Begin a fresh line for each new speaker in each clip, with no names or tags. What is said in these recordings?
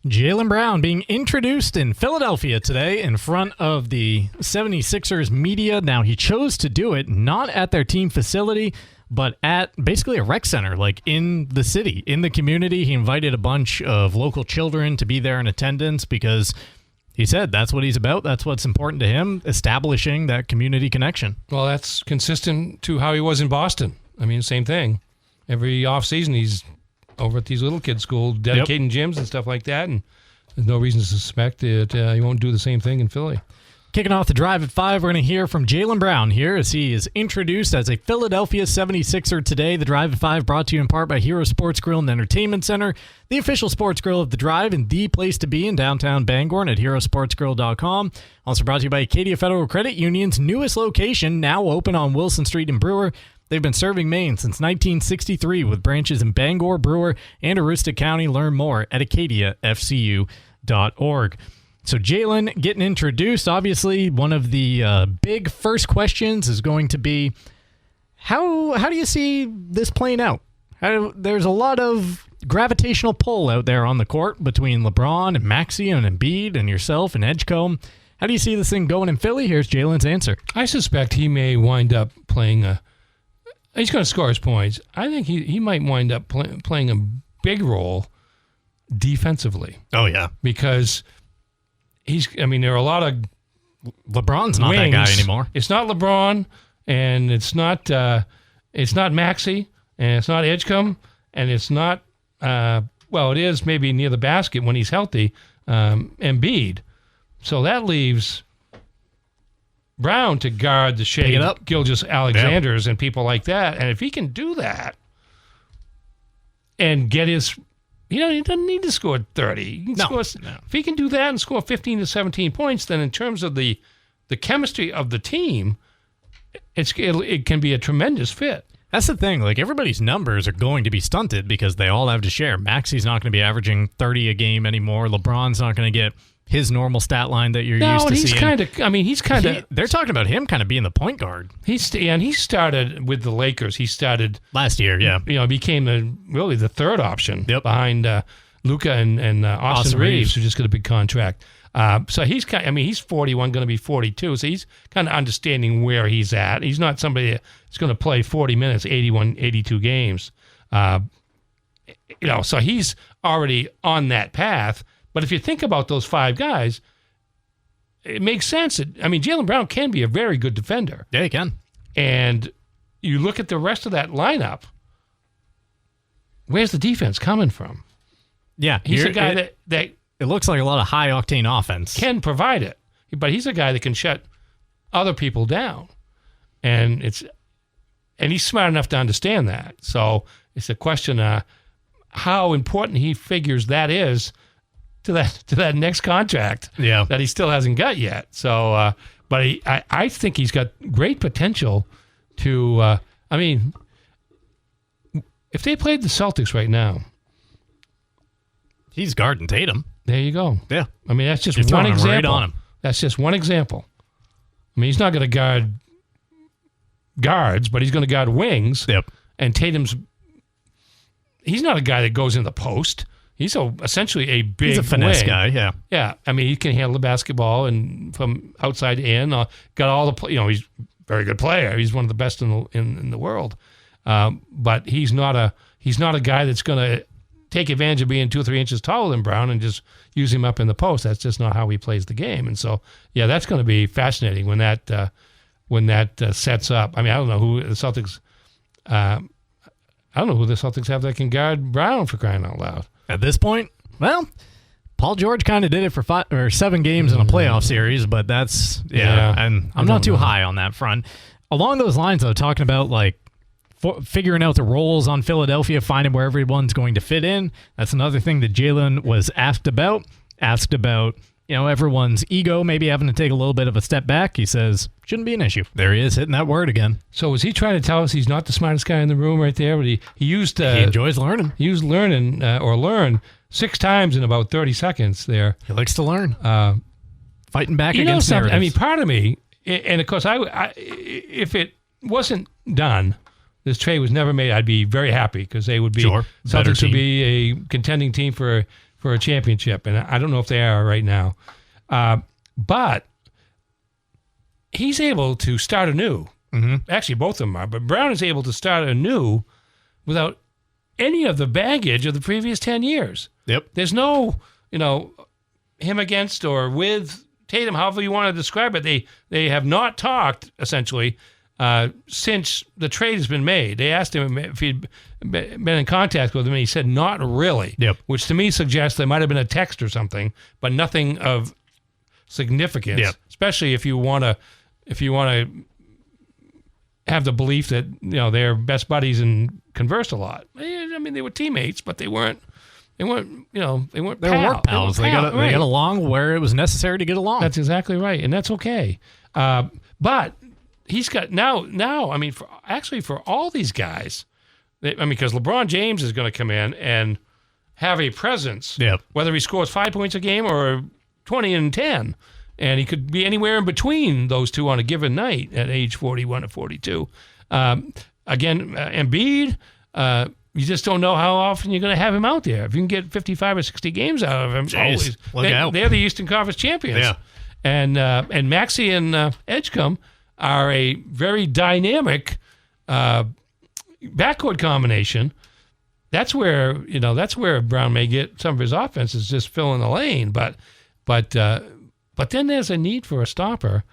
Jaylen Brown being introduced in Philadelphia today in front of the 76ers media. Now, he chose to do it not at their team facility, but at basically a rec center, like in the city, in the community. He invited a bunch of local children to be there in attendance because he said that's what he's about. That's what's important to him, establishing that community connection.
Well, that's consistent to how he was in Boston. I mean, same thing. Every offseason, he's over at these little kids' schools, dedicating gyms and stuff like that, and there's no reason to suspect that he won't do the same thing in Philly.
Kicking off the drive at 5, we're going to hear from Jaylen Brown here as he is introduced as a Philadelphia 76er today. The drive at 5 brought to you in part by Hero Sports Grill and Entertainment Center, the official sports grill of the drive and the place to be in downtown Bangor and at herosportsgrill.com. Also brought to you by Acadia Federal Credit Union's newest location, now open on Wilson Street in Brewer. They've been serving Maine since 1963 with branches in Bangor, Brewer, and Aroostook County. Learn more at acadiafcu.org. So Jaylen getting introduced. Obviously, one of the big first questions is going to be, how do you see this playing out? There's a lot of gravitational pull out there on the court between LeBron and Maxey and Embiid and yourself and Edgecombe. How do you see this thing going in Philly? Here's Jaylen's answer.
I suspect he may wind up playing he's going to score his points. I think he might wind up playing a big role defensively.
Oh, yeah.
Because there are a lot of
LeBron's not
wings.
that guy anymore.
It's not LeBron, and it's not Maxey, and it's not Edgecombe, and it's not, it is maybe near the basket when he's healthy, Embiid. So that leaves Brown to guard the shade Gilgeous Alexanders and people like that. And if he can do that and get his, he doesn't need to score 30. He can score, if he can do that and score 15 to 17 points, then in terms of the chemistry of the team, it can be a tremendous fit.
That's the thing. Like, everybody's numbers are going to be stunted because they all have to share. Maxey's not going to be averaging 30 a game anymore. LeBron's not going to get his normal stat line that you're used to seeing. They're talking about him kind of being the point guard.
He started with the Lakers. He started
last year,
became the third option behind Luka and Austin Reeves, who just got a big contract. So he's he's 41, going to be 42. So he's kind of understanding where he's at. He's not somebody that's going to play 40 minutes, 81, 82 games. So he's already on that path. But if you think about those 5 guys, it makes sense. Jaylen Brown can be a very good defender.
Yeah, he can.
And you look at the rest of that lineup, where's the defense coming from?
Yeah.
He's a guy that
it looks like a lot of high-octane offense.
Can provide it. But he's a guy that can shut other people down. And he's smart enough to understand that. So it's a question of how important he figures that is to that next contract that he still hasn't got yet. So, but I think he's got great potential to. If they played the Celtics right now,
he's guarding Tatum.
There you go.
Yeah,
that's just one example.
Right on him.
That's just one example. He's not going to guard guards, but he's going to guard wings.
Yep.
And Tatum's. He's not a guy that goes in the post. He's essentially a big
He's a finesse
wing.
guy, yeah.
Yeah, he can handle the basketball and from outside in. Got all the he's a very good player. He's one of the best in the world. But he's not a guy that's going to take advantage of being 2 or 3 inches taller than Brown and just use him up in the post. That's just not how he plays the game. And so, that's going to be fascinating when that sets up. I don't know who the Celtics. I don't know who the Celtics have that can guard Brown, for crying out loud.
At this point, well, Paul George kind of did it for 5 or 7 games in a playoff series, but that's, and I'm not too high on that front. Along those lines, though, talking about figuring out the roles on Philadelphia, finding where everyone's going to fit in, that's another thing that Jaylen was asked about, everyone's ego maybe having to take a little bit of a step back. He says, shouldn't be an issue. There he is, hitting that word again.
So was he trying to tell us he's not the smartest guy in the room right there? But he used...
he enjoys learning.
He used learn 6 times in about 30 seconds there.
He likes to learn. Fighting back against narratives.
Part of me, and of course, I if it wasn't done, this trade was never made, I'd be very happy because they would be...
Sure.
Celtics would be a contending team for for a championship, and I don't know if they are right now. But he's able to start anew. Mm-hmm. Actually, both of them are. But Brown is able to start anew without any of the baggage of the previous 10 years.
Yep.
There's no, him against or with Tatum, however you want to describe it. They have not talked, essentially, since the trade has been made. They asked him if he'd been in contact with him, and he said not really.
Yep.
Which to me suggests there might have been a text or something, but nothing of significance.
Yep.
Especially if you want to have the belief that they're best buddies and conversed a lot. I mean, they were teammates, but they weren't. They weren't
work pals. They got along where it was necessary to get along.
That's exactly right, and that's okay. But he's got now. I mean, for all these guys, because LeBron James is going to come in and have a presence.
Yep. Whether
he scores 5 points a game or 20 and 10, and he could be anywhere in between those two on a given night at age 41 or 42. Embiid. You just don't know how often you're going to have him out there. If you can get 55 or 60 games out of him, they're the Eastern Conference champions.
Yeah.
And Maxey and Edgecombe are a very dynamic backcourt combination. That's where Brown may get some of his offense is just filling the lane. But then there's a need for a stopper,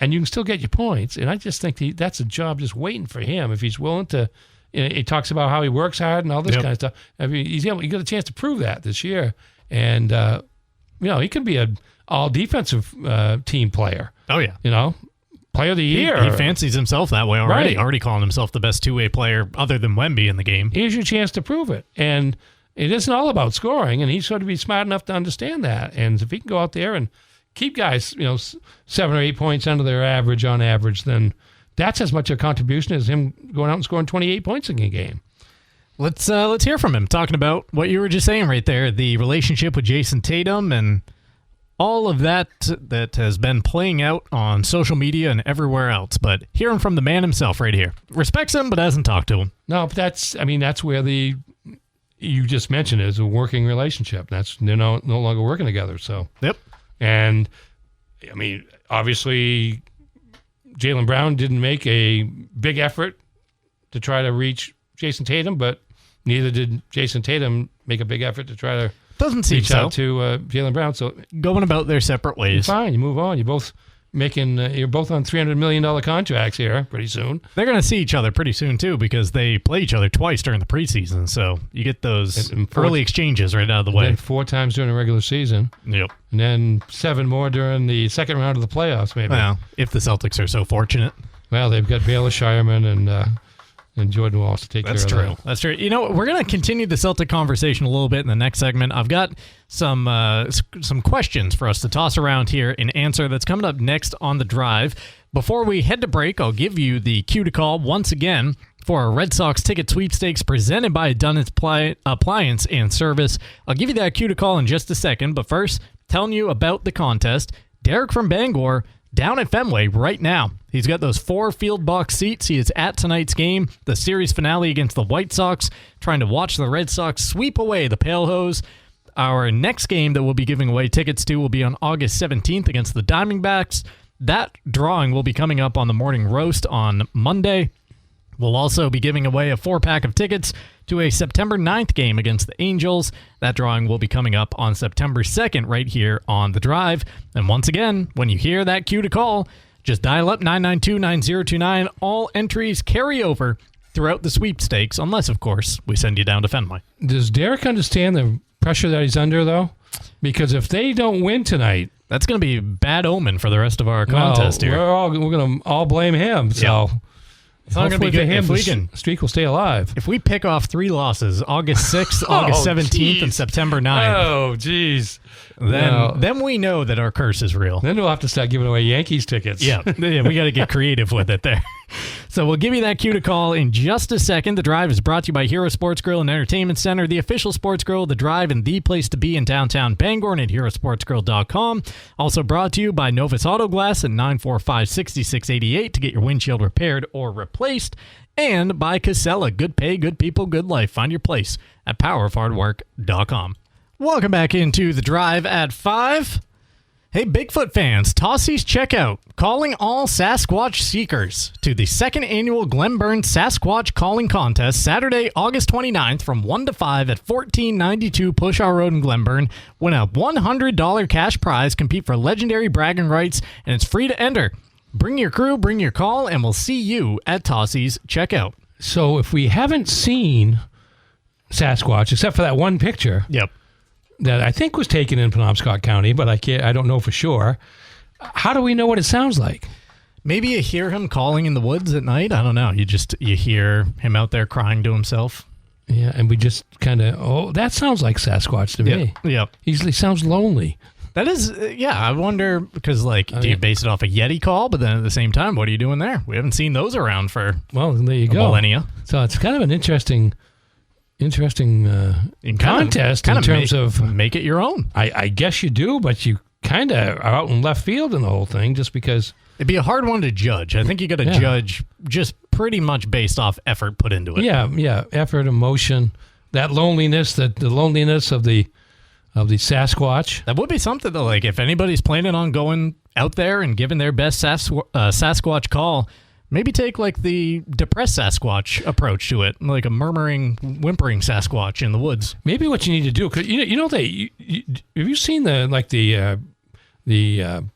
and you can still get your points. And I just think that's a job just waiting for him if he's willing to. He talks about how he works hard and all this kind of stuff. I mean, he got a chance to prove that this year, and he could be an all defensive team player.
Oh yeah,
player of the year.
He fancies himself that way already.
Right.
Already calling himself the best two-way player other than Wemby in the game.
Here's your chance to prove it, and it isn't all about scoring. And he's sort of be smart enough to understand that. And if he can go out there and keep guys, 7 or 8 points under their average on average, then that's as much a contribution as him going out and scoring 28 points in a game.
Let's hear from him, talking about what you were just saying right there, the relationship with Jason Tatum and all of that has been playing out on social media and everywhere else. But hearing from the man himself right here. Respects him, but hasn't talked to him.
No, but that's where you just mentioned it, is a working relationship. They're no longer working together. So
yep.
And I mean, obviously, Jaylen Brown didn't make a big effort to try to reach Jason Tatum, but neither did Jason Tatum make a big effort to try to reach out to Jaylen Brown. So
going about their separate ways.
Fine, you move on. You're both you're both on $300 million contracts here pretty soon.
They're going to see each other pretty soon too, because they play each other twice during the preseason. So you get those early exchanges right out of the way.
Then 4 times during the regular season.
Yep.
And then 7 more during the second round of the playoffs, maybe.
Well, if the Celtics are so fortunate.
Well, they've got Baylor Shireman and Jordan Walsh to take care of that.
That's true. We're going to continue the Celtic conversation a little bit in the next segment. I've got some questions for us to toss around here and answer that's coming up next on The Drive. Before we head to break, I'll give you the cue to call once again for our Red Sox ticket sweepstakes presented by Dunn's Appliance and Service. I'll give you that cue to call in just a second, but first, telling you about the contest. Derek from Bangor down at Fenway right now. He's got those 4 field box seats. He is at tonight's game, the series finale against the White Sox, trying to watch the Red Sox sweep away the Pale Hose. Our next game that we'll be giving away tickets to will be on August 17th against the Diamondbacks. That drawing will be coming up on the Morning Roast on Monday. We'll also be giving away a 4-pack of tickets to a September 9th game against the Angels. That drawing will be coming up on September 2nd right here on The Drive. And once again, when you hear that cue to call, just dial up 992-9029. All entries carry over throughout the sweepstakes, unless, of course, we send you down to Fenway.
Does Derek understand the pressure that he's under, though? Because if they don't win tonight,
that's going to be a bad omen for the rest of our contest here.
We're going to all blame him. So. Yep.
It's not going to be good.
If the streak will stay alive.
If we pick off 3 losses, August 6th, August 17th, and September 9th.
Oh, jeez.
Then we know that our curse is real.
Then we'll have to start giving away Yankees tickets.
Yeah, we got to get creative with it there. So we'll give you that cue to call in just a second. The Drive is brought to you by Hero Sports Grill and Entertainment Center, the official sports grill of The Drive and the place to be in downtown Bangor and at herosportsgrill.com. Also brought to you by Novus Auto Glass at 945-6688 to get your windshield repaired or replaced. And by Casella, good pay, good people, good life. Find your place at powerofhardwork.com. Welcome back into the Drive at 5. Hey, Bigfoot fans, Tossie's Checkout, calling all Sasquatch seekers to the second annual Glenburn Sasquatch Calling Contest, Saturday, August 29th from 1 to 5 at 1492 Pushaw Road in Glenburn. Win a $100 cash prize, compete for legendary bragging rights, and it's free to enter. Bring your crew, bring your call, and we'll see you at Tossie's Checkout.
So if we haven't seen Sasquatch, except for that one picture,
Yep.
that I think was taken in Penobscot County, but I don't know for sure. How do we know what it sounds like?
Maybe you hear him calling in the woods at night. I don't know. You hear him out there crying to himself.
Yeah, and we just kind of, that sounds like Sasquatch to me.
Yep.
He sounds lonely.
That is, I wonder, because, do you base it off a Yeti call? But then at the same time, what are you doing there? We haven't seen those around for
there you go.
Millennia.
So it's kind of an interesting contest in terms of
make it your own.
I guess you do, but you kind of are out in left field in the whole thing just because
it'd be a hard one to judge. I think you got to judge just pretty much based off effort put into it.
Yeah, effort, emotion, that loneliness, the loneliness of the Sasquatch.
That would be something though. Like if anybody's planning on going out there and giving their best Sasquatch call, maybe take like the depressed Sasquatch approach to it, like a murmuring, whimpering Sasquatch in the woods.
Maybe what you need to do, because have you seen the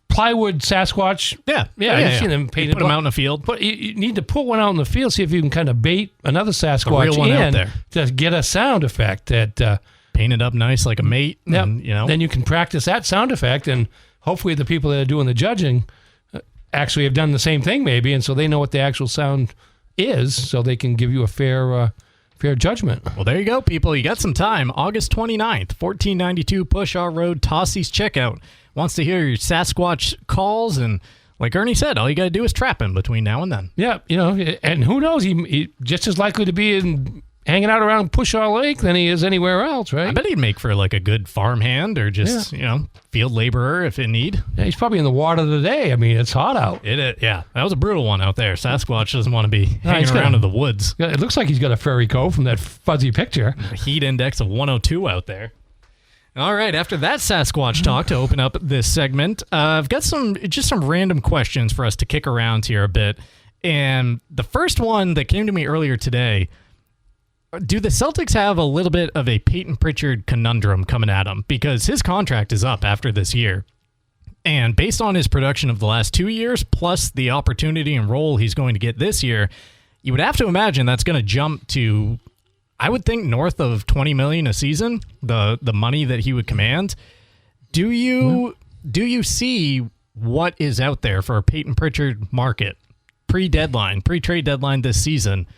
plywood Sasquatch?
Yeah.
You've seen them painted.
Put them out in the field.
But you need to put one out in the field, see if you can kind of bait another Sasquatch
real one out there
to get a sound effect that
paint it up nice like a mate.
Yeah,
and,
then you can practice that sound effect, and hopefully the people that are doing the judging actually have done the same thing maybe, and so they know what the actual sound is, so they can give you a fair judgment.
Well, there you go, people. You got some time. August 29th, 1492 Pushaw Road, Tossie's Checkout. Wants to hear your Sasquatch calls, and like Ernie said, all you got to do is trap him between now and then.
Yeah, and who knows, he just as likely to be hanging out around Pushaw Lake than he is anywhere else, right?
I bet he'd make for like a good farmhand or just, field laborer if in need.
Yeah, he's probably in the water today. I mean, it's hot out.
Yeah, that was a brutal one out there. Sasquatch doesn't want to be hanging around in the woods.
It looks like he's got a furry coat from that fuzzy picture.
A heat index of 102 out there. All right, after that Sasquatch talk, to open up this segment, I've got some random questions for us to kick around here a bit. And the first one that came to me earlier today: do the Celtics have a little bit of a Payton Pritchard conundrum coming at them? Because his contract is up after this year. And based on his production of the last 2 years, plus the opportunity and role he's going to get this year, you would have to imagine that's going to jump to, I would think, north of $20 million a season, the money that he would command. Do you see what is out there for a Payton Pritchard market pre-trade deadline this season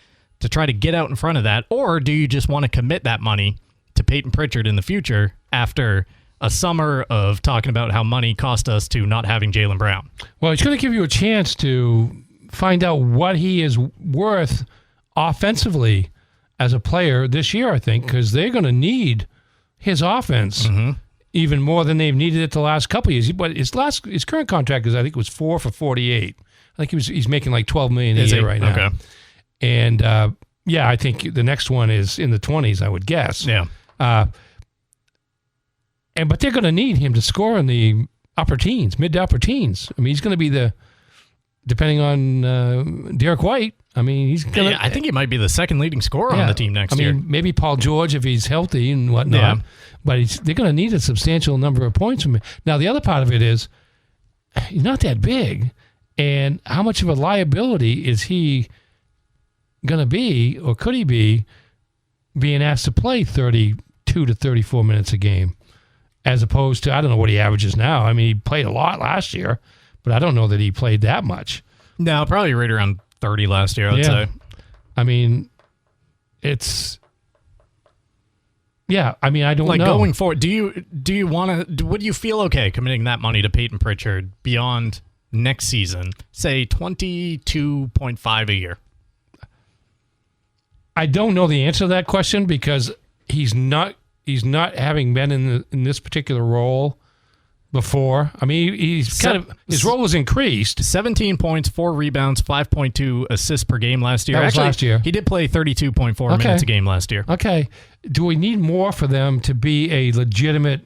to try to get out in front of that? Or do you just want to commit that money to Payton Pritchard in the future after a summer of talking about how money cost us to not having Jaylen Brown?
Well, it's going to give you a chance to find out what he is worth offensively as a player this year, I think, because they're going to need his offense even more than they've needed it the last couple of years. But his current contract is, I think it was 4 for $48. I think he's making like $12 million a year right now. Okay. And, I think the next one is in the 20s, I would guess.
Yeah.
But they're going to need him to score in the upper teens, mid to upper teens. I mean, he's going to be depending on Derek White, I mean, he's going to...
I think he might be the second leading scorer on the team next year.
I mean, maybe Paul George if he's healthy and whatnot. Yeah. But they're going to need a substantial number of points from him. Now, the other part of it is he's not that big. And how much of a liability is he going to be, or could he be, being asked to play 32 to 34 minutes a game, as opposed to, I don't know what he averages now. I mean, he played a lot last year, but I don't know that he played that much. No,
probably right around 30 last year, I'd say.
I mean, it's... Yeah, I mean, I don't know.
Going forward, do you want to... Would you feel okay committing that money to Payton Pritchard beyond next season, say 22.5 a year?
I don't know the answer to that question because he's not having been in this particular role before. I mean, his role was increased.
17 points, 4 rebounds, 5.2 assists per game last year.
That was last year.
He did play 32.4 minutes a game last year.
Okay. Do we need more for them to be a legitimate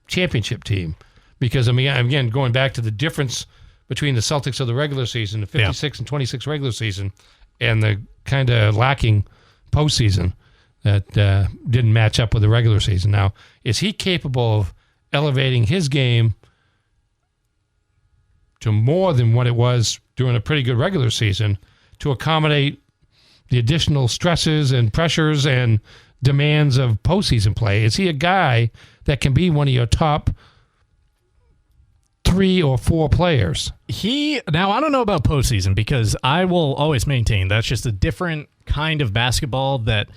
championship team? Because, I mean, again, going back to the difference between the Celtics of the regular season, the 56 and 26 regular season, and the kind of lacking postseason that didn't match up with the regular season. Now, is he capable of elevating his game to more than what it was during a pretty good regular season to accommodate the additional stresses and pressures and demands of postseason play? Is he a guy that can be one of your top 3 or 4 players?
Now, I don't know about postseason, because I will always maintain that's just a different kind of basketball that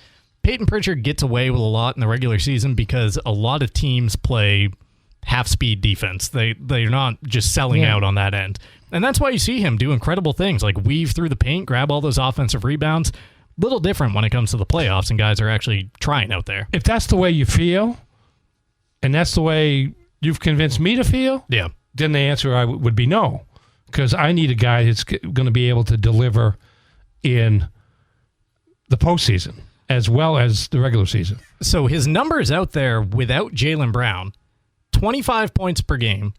Payton Pritchard gets away with a lot in the regular season, because a lot of teams play half-speed defense. They're not just selling out on that end. And that's why you see him do incredible things like weave through the paint, grab all those offensive rebounds. Little different when it comes to the playoffs and guys are actually trying out there.
If that's the way you feel, and that's the way you've convinced me to feel, then the answer would be no, because I need a guy that's going to be able to deliver in the postseason as well as the regular season.
So his numbers out there without Jaylen Brown: 25 points per game,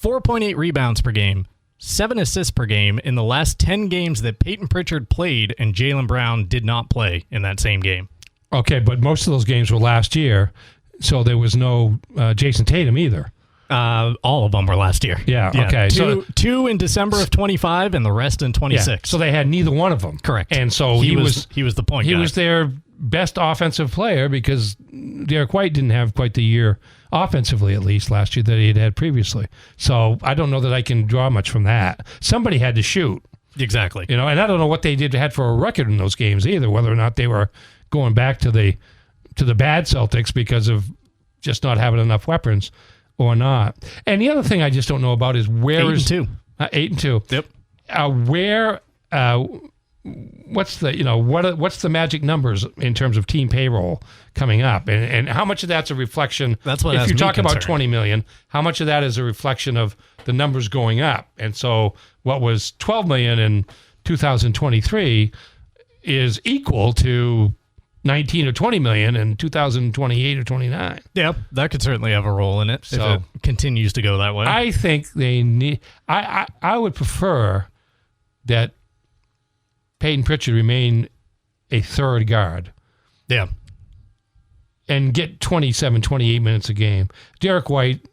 4.8 rebounds per game, 7 assists per game in the last 10 games that Payton Pritchard played and Jaylen Brown did not play in that same game.
Okay, but most of those games were last year, so there was no Jason Tatum either.
All of them were last year.
Yeah, okay.
Two in December of 25 and the rest in 26.
Yeah, so they had neither one of them.
Correct.
And so he was
the point guy.
He was their best offensive player, because Derek White didn't have quite the year, offensively at least, last year that he had previously. So I don't know that I can draw much from that. Somebody had to shoot.
Exactly.
And I don't know what they had for a record in those games either, whether or not they were going back to the bad Celtics because of just not having enough weapons or not. And the other thing I just don't know about is
8-2.
8-2.
Yep.
What's the magic numbers in terms of team payroll coming up, and how much of that's a reflection?
That's what.
If you talk about $20 million, how much of that is a reflection of the numbers going up? And so, what was $12 million in 2023 is equal to 19 or 20 million in 2028 or 29.
Yeah, that could certainly have a role in it if it continues to go that way.
I think they need. I would prefer that Payton Pritchard remain a third guard.
Yeah.
And get 27, 28 minutes a game. Derek White,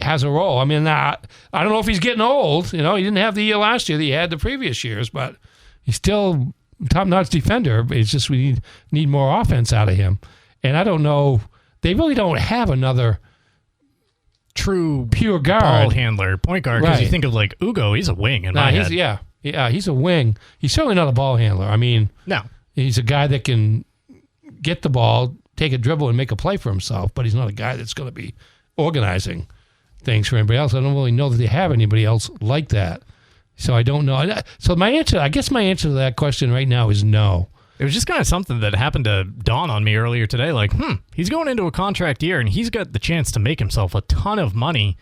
has a role. I mean, I don't know if he's getting old. He didn't have the year last year that he had the previous years, but he's still top-notch defender. It's just we need more offense out of him. And I don't know. They really don't have another
true
pure guard.
Ball handler, point guard. Because you think of like Ugo, he's a wing in my head.
Yeah, he's a wing. He's certainly not a ball handler. I mean,
no.
He's a guy that can get the ball, take a dribble, and make a play for himself, but he's not a guy that's going to be organizing things for anybody else. I don't really know that they have anybody else like that. So I don't know. So my answer to that question right now is no.
It was just kind of something that happened to dawn on me earlier today. Like, he's going into a contract year, and he's got the chance to make himself a ton of money.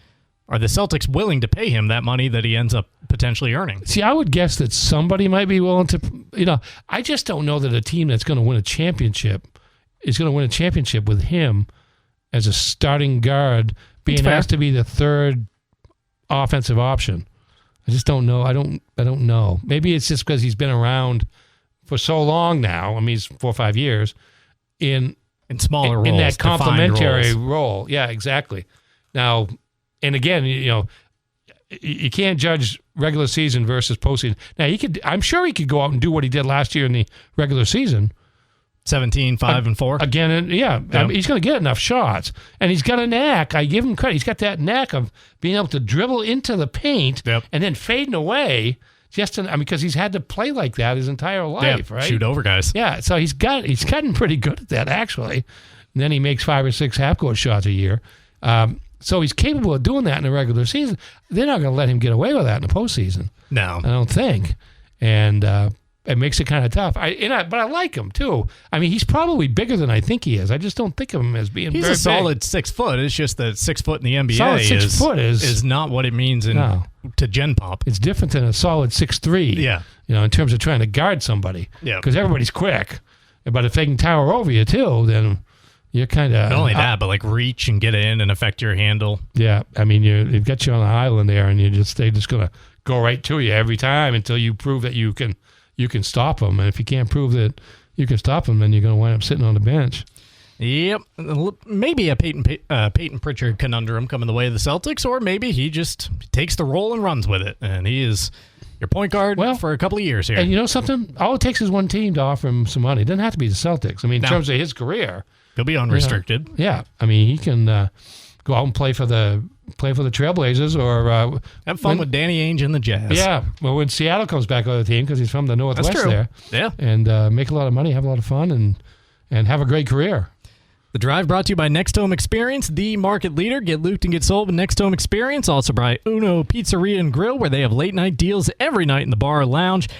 Are the Celtics willing to pay him that money that he ends up potentially earning?
See, I would guess that somebody might be willing to, I just don't know that a team that's going to win a championship is going to win a championship with him as a starting guard being asked to be the third offensive option. I just don't know. I don't know. Maybe it's just because he's been around for so long now. I mean, he's 4 or 5 years in
smaller roles,
in that complementary role. Yeah, exactly. Now, and again, you can't judge regular season versus postseason. Now, I'm sure he could go out and do what he did last year in the regular season.
17, 5, and 4.
Again, I mean, he's going to get enough shots. And he's got a knack. I give him credit. He's got that knack of being able to dribble into the paint and then fading away because he's had to play like that his entire life, right?
Shoot over guys.
Yeah, so he's gotten pretty good at that, actually. And then he makes 5 or 6 half-court shots a year. So he's capable of doing that in the regular season. They're not going to let him get away with that in the postseason.
No.
I don't think. And it makes it kind of tough. But I like him too. I mean, he's probably bigger than I think he is. I just don't think of him as being.
He's
very
a solid
big.
6 foot. It's just that 6 foot in the NBA
Solid 6 foot
is not what it means to Gen Pop.
It's different than a solid 6'3".
Yeah,
in terms of trying to guard somebody.
Yeah,
because everybody's quick, but if they can tower over you too, then you're kind of
not only that, but like reach and get in and affect your handle.
Yeah, I mean, they've got you on the island there, and they're just gonna go right to you every time until you prove that you can stop them. And if you can't prove that you can stop them, then you're gonna wind up sitting on the bench.
Yep, maybe a Payton Pritchard conundrum coming the way of the Celtics, or maybe he just takes the role and runs with it, and he is your point guard for a couple of years here.
And you know something? All it takes is one team to offer him some money. It doesn't have to be the Celtics. I mean, in terms of his career,
he'll be unrestricted.
Yeah, I mean, he can go out and play for the Trailblazers or
have fun with Danny Ainge and the Jazz.
Yeah, well, when Seattle comes back on the team because he's from the Northwest.
That's true.
There,
yeah,
and make a lot of money, have a lot of fun, and have a great career.
The Drive brought to you by Next Home Experience, the market leader. Get looped and get sold with Next Home Experience. Also by Uno Pizzeria and Grill, where they have late night deals every night in the bar or lounge.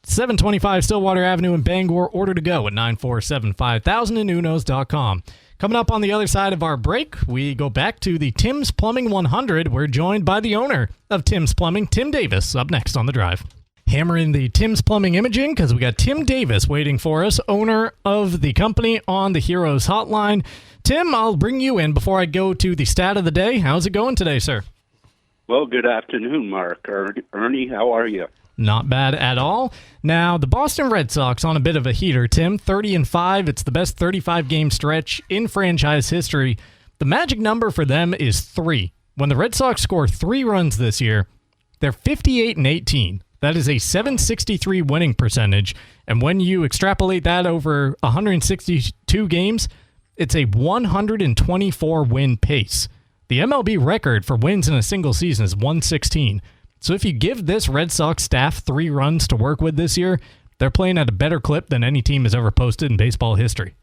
725 Stillwater Avenue in Bangor. Order to go at 947-5000 and unos.com. Coming up on the other side of our break, we go back to the Tim's Plumbing 100. We're joined by the owner of Tim's Plumbing, Tim Davis, up next on The Drive. Hammering the Tim's Plumbing imaging because we got Tim Davis waiting for us, owner of the company, on the Heroes Hotline. Tim, I'll bring you in before I go to the stat of the day. How's it going today, sir?
Well, good afternoon, Mark. Ernie, how are you?
Not bad at all. Now, the Boston Red Sox on a bit of a heater, Tim. 30-5. It's the best 35-game stretch in franchise history. The magic number for them is 3. When the Red Sox score 3 runs this year, they're 58-18. That is a .763 winning percentage. And when you extrapolate that over 162 games, it's a 124 win pace. The MLB record for wins in a single season is 116. So if you give this Red Sox staff 3 runs to work with this year, they're playing at a better clip than any team has ever posted in baseball history.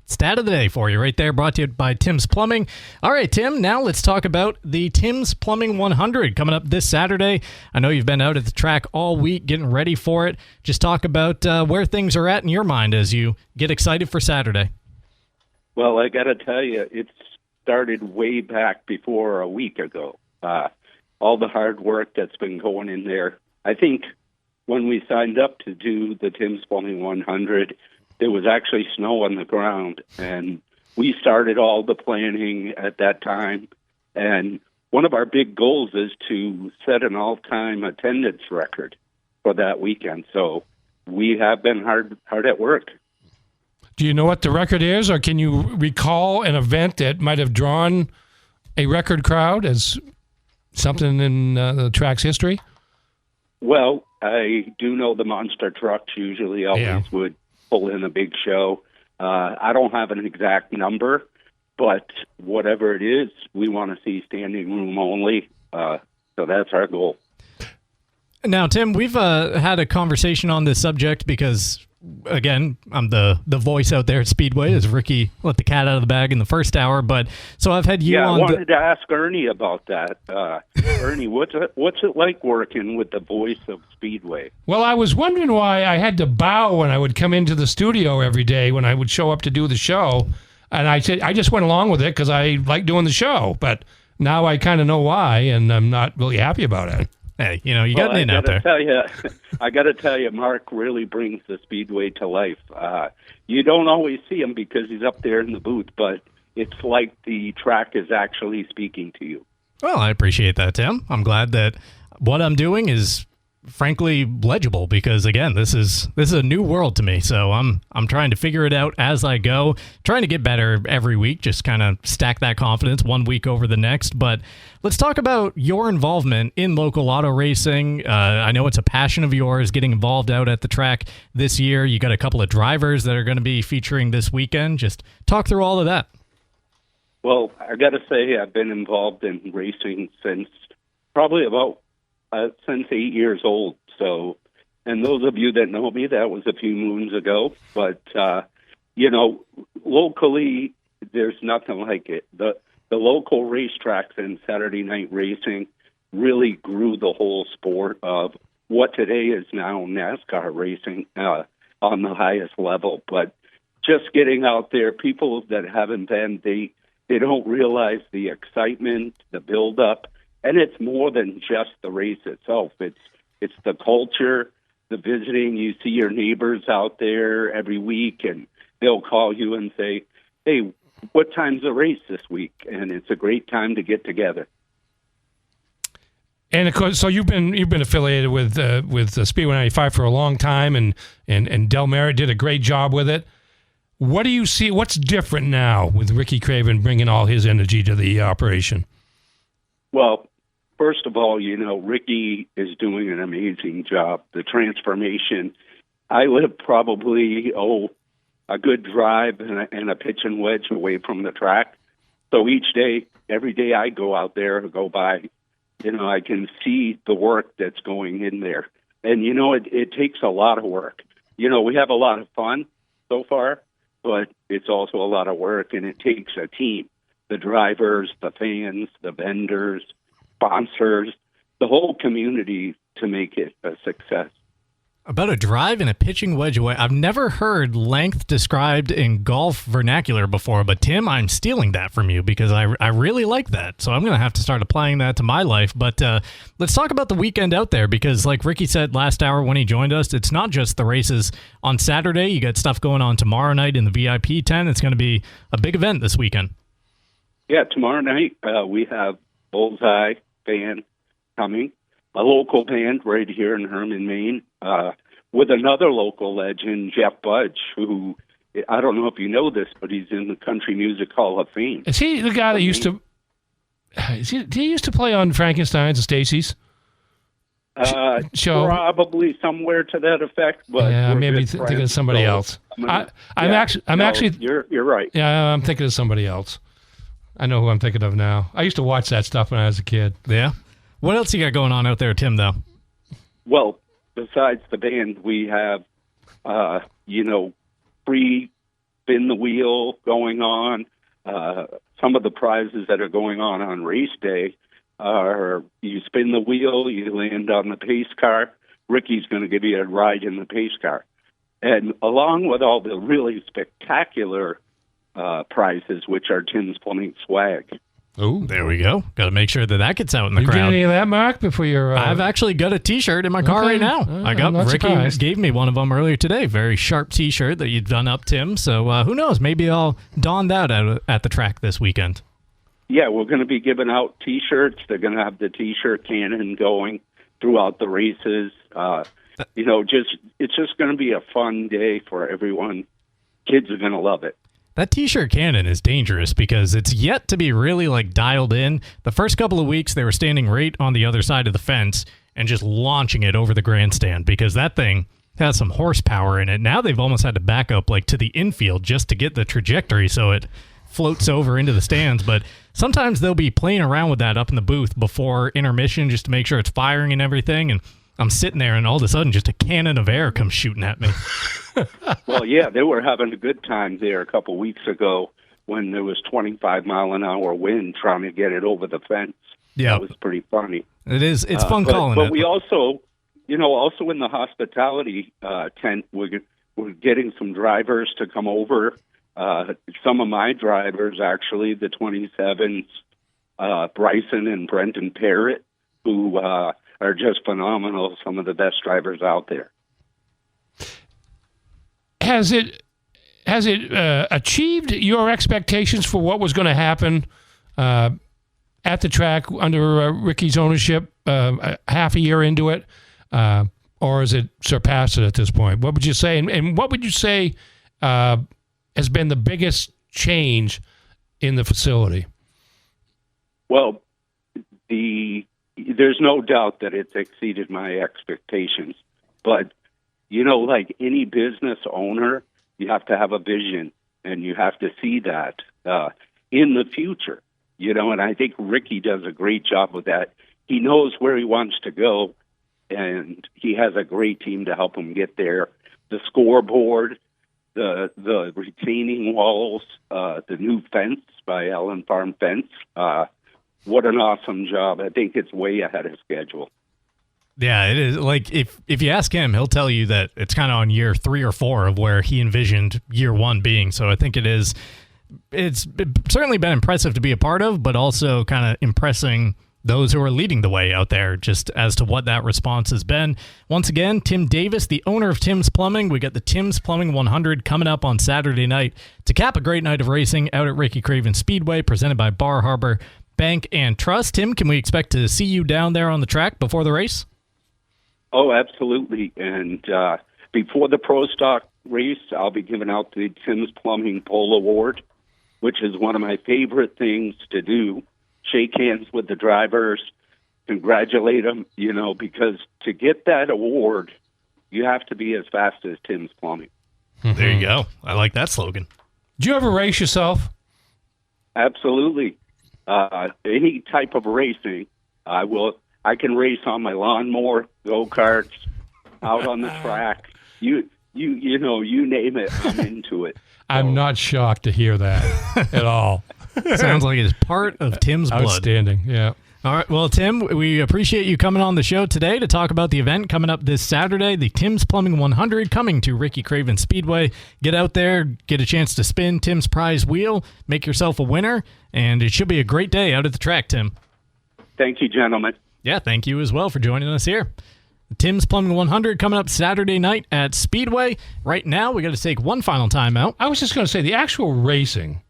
Stat of the day for you right there, brought to you by Tim's Plumbing. All right, Tim, now let's talk about the Tim's Plumbing 100 coming up this Saturday. I know you've been out at the track all week getting ready for it. Just talk about where things are at in your mind as you get excited for Saturday.
Well, I got to tell you, it started way back before a week ago. All the hard work that's been going in there. I think when we signed up to do the Tim's Plumbing 100, there was actually snow on the ground, and we started all the planning at that time. And one of our big goals is to set an all-time attendance record for that weekend. So we have been hard at work.
Do you know what the record is, or can you recall an event that might have drawn a record crowd as something in the track's history?
Well, I do know the monster trucks usually always would pull in a big show. I don't have an exact number, but whatever it is, we want to see standing room only. So that's our goal.
Now, Tim, we've had a conversation on this subject because, again, I'm the voice out there at Speedway, as Ricky let the cat out of the bag in the first hour. But so I've had you on.
I wanted to ask Ernie about that. Ernie, what's it like working with the voice of Speedway?
Well, I was wondering why I had to bow when I would come into the studio every day when I would show up to do the show. And I said I just went along with it because I like doing the show. But now I kind of know why, and I'm not really happy about it.
Hey, you got an in out there.
I got to tell you, Mark really brings the Speedway to life. You don't always see him because he's up there in the booth, but it's like the track is actually speaking to you.
Well, I appreciate that, Tim. I'm glad that what I'm doing is frankly legible because, again, this is a new world to me. So I'm trying to figure it out as I go, trying to get better every week, just kind of stack that confidence one week over the next. But let's talk about your involvement in local auto racing. I know it's a passion of yours, getting involved out at the track this year. You got a couple of drivers that are going to be featuring this weekend. Just talk through all of that.
Well, I got to say I've been involved in racing since probably since 8 years old. So, and those of you that know me, that was a few moons ago. But, locally, there's nothing like it. The local racetracks and Saturday night racing really grew the whole sport of what today is now NASCAR racing on the highest level. But just getting out there, people that haven't been, they don't realize the excitement, the build-up, and it's more than just the race itself. It's the culture, the visiting. You see your neighbors out there every week, and they'll call you and say, "Hey, what time's the race this week?" And it's a great time to get together.
And of course, so you've been affiliated with Speedway 95 for a long time, and Del Merritt did a great job with it. What do you see? What's different now with Ricky Craven bringing all his energy to the operation?
Well, first of all, Ricky is doing an amazing job. The transformation. I live probably a good drive and a pitch and wedge away from the track. So every day I go out there or go by, I can see the work that's going in there. And, it takes a lot of work. We have a lot of fun so far, but it's also a lot of work, and it takes a team. The drivers, the fans, the vendors, sponsors, the whole community to make it a success.
About a drive and a pitching wedge away. I've never heard length described in golf vernacular before, but Tim, I'm stealing that from you because I really like that. So I'm going to have to start applying that to my life. But let's talk about the weekend out there because like Ricky said last hour when he joined us, it's not just the races on Saturday. You got stuff going on tomorrow night in the VIP tent. It's going to be a big event this weekend.
Yeah, tomorrow night we have Bullseye Band coming. A local band right here in Herman, Maine, with another local legend, Jeff Budge, who, I don't know if you know this, but he's in the Country Music Hall of Fame.
Is he the guy that used to... Did he used to play on Frankenstein's and Stacy's show?
Probably somewhere to that effect, but
yeah, maybe thinking of somebody else. I'm actually.
You're right.
Yeah, I'm thinking of somebody else. I know who I'm thinking of now. I used to watch that stuff when I was a kid.
Yeah. What else you got going on out there, Tim, though?
Well, besides the band, we have, free spin the wheel going on. Some of the prizes that are going on race day are you spin the wheel, you land on the pace car. Ricky's going to give you a ride in the pace car. And along with all the really spectacular prizes, which are Tim's Plumbing swag.
Oh, there we go. Got to make sure that gets out in the
you
crowd.
Get any of that, Mark? Before you're,
I've actually got a T-shirt in my car right now. I got Ricky surprised. Gave me one of them earlier today. Very sharp T-shirt that you've done up, Tim. So who knows? Maybe I'll don that at the track this weekend.
Yeah, we're going to be giving out T-shirts. They're going to have the T-shirt cannon going throughout the races. It's just going to be a fun day for everyone. Kids are going to love it.
That T-shirt cannon is dangerous because it's yet to be really dialed in. The first couple of weeks, they were standing right on the other side of the fence and just launching it over the grandstand because that thing has some horsepower in it. Now they've almost had to back up to the infield just to get the trajectory so it floats over into the stands. But sometimes they'll be playing around with that up in the booth before intermission just to make sure it's firing and everything. And I'm sitting there and all of a sudden just a cannon of air comes shooting at me.
Well, yeah, they were having a good time there a couple weeks ago when there was 25-mile-an-hour wind trying to get it over the fence.
Yeah.
That was pretty funny.
It is. It's fun calling it.
But we also, also in the hospitality tent, we're getting some drivers to come over. Some of my drivers, actually, the 27s, Bryson and Brenton Parrott, who are just phenomenal, some of the best drivers out there.
Has it achieved your expectations for what was going to happen at the track under Ricky's ownership half a year into it, or has it surpassed it at this point? What would you say? And what would you say has been the biggest change in the facility?
Well, there's no doubt that it's exceeded my expectations, but like any business owner, you have to have a vision and you have to see that in the future, and I think Ricky does a great job with that. He knows where he wants to go and he has a great team to help him get there. The scoreboard, the retaining walls, the new fence by Allen Farm Fence. What an awesome job. I think it's way ahead of schedule.
Yeah, it is. Like, if you ask him, he'll tell you that it's kind of on year 3 or 4 of where he envisioned year 1 being. So I think it's certainly been impressive to be a part of, but also kind of impressing those who are leading the way out there just as to what that response has been. Once again, Tim Davis, the owner of Tim's Plumbing. We got the Tim's Plumbing 100 coming up on Saturday night to cap a great night of racing out at Ricky Craven Speedway, presented by Bar Harbor Bank and Trust. Tim, can we expect to see you down there on the track before the race?
Oh, absolutely. And before the Pro Stock race, I'll be giving out the Tim's Plumbing Pole Award, which is one of my favorite things to do. Shake hands with the drivers, congratulate them, because to get that award, you have to be as fast as Tim's Plumbing.
Mm-hmm. There you go. I like that slogan.
Did you ever race yourself?
Absolutely. Any type of racing, I can race on my lawnmower, go-karts, out on the track. You name it, I'm into it.
I'm not shocked to hear that at all.
Sounds like it's part of Tim's blood.
Outstanding, yeah.
All right, well, Tim, we appreciate you coming on the show today to talk about the event coming up this Saturday, the Tim's Plumbing 100 coming to Ricky Craven Speedway. Get out there, get a chance to spin Tim's prize wheel, make yourself a winner, and it should be a great day out at the track, Tim.
Thank you, gentlemen.
Yeah, thank you as well for joining us here. Tim's Plumbing 100 coming up Saturday night at Speedway. Right now, we got to take one final time out.
I was just going to say, the actual racing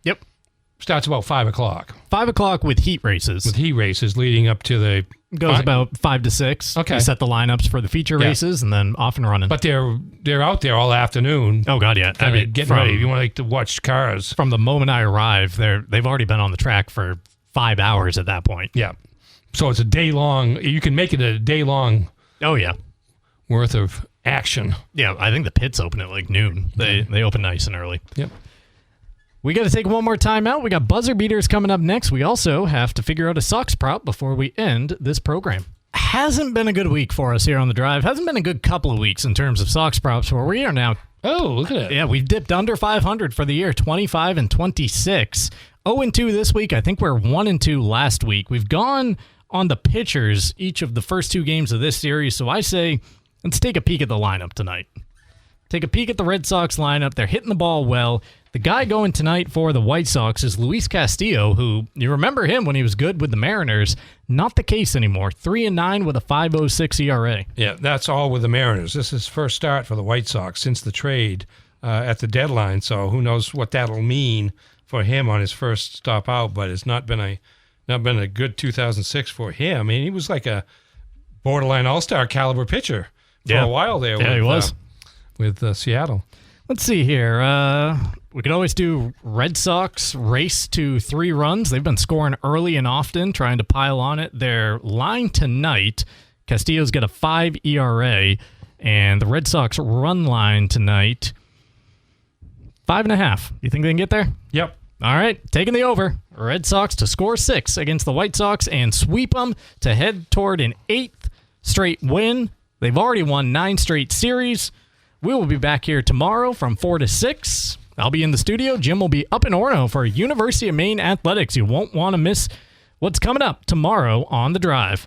starts about 5 o'clock.
5 o'clock with heat races.
With heat races leading up to the...
Goes about 5 to 6.
Okay.
We set the lineups for the feature races and then off and running.
But they're out there all afternoon.
Oh, God, yeah. I mean,
getting ready. If you want to watch cars.
From the moment I arrive, they've already been on the track for 5 hours at that point.
Yeah. So it's a day long. You can make it a day long.
Oh, yeah.
Worth of action.
Yeah, I think the pits open at like noon. They open nice and early.
Yep.
We got to take one more time out. We got buzzer beaters coming up next. We also have to figure out a Sox prop before we end this program. Hasn't been a good week for us here on the drive. Hasn't been a good couple of weeks in terms of Sox props where we are now.
Oh, look at it.
Yeah, we've dipped under 500 for the year, 25 and 26. 0-2 this week. I think we're 1-2 last week. We've gone on the pitchers each of the first 2 games of this series. So I say, let's take a peek at the lineup tonight. Take a peek at the Red Sox lineup. They're hitting the ball well. The guy going tonight for the White Sox is Luis Castillo, who, you remember him when he was good with the Mariners. Not the case anymore. 3-9 with a 5.06 ERA.
Yeah, that's all with the Mariners. This is his first start for the White Sox since the trade at the deadline. So who knows what that'll mean for him on his first stop out. But it's not been a good 2006 for him. I mean, he was like a borderline all-star caliber pitcher for a while there.
Yeah, he was.
With Seattle.
Let's see here. We could always do Red Sox race to 3 runs. They've been scoring early and often, trying to pile on it. Their line tonight, Castillo's got a 5 ERA, and the Red Sox run line tonight, 5.5. You think they can get there?
Yep.
All right, taking the over. Red Sox to score 6 against the White Sox and sweep them to head toward an 8th straight win. They've already won 9 straight series. We will be back here tomorrow from 4 to 6. I'll be in the studio. Jim will be up in Orono for University of Maine Athletics. You won't want to miss what's coming up tomorrow on The Drive.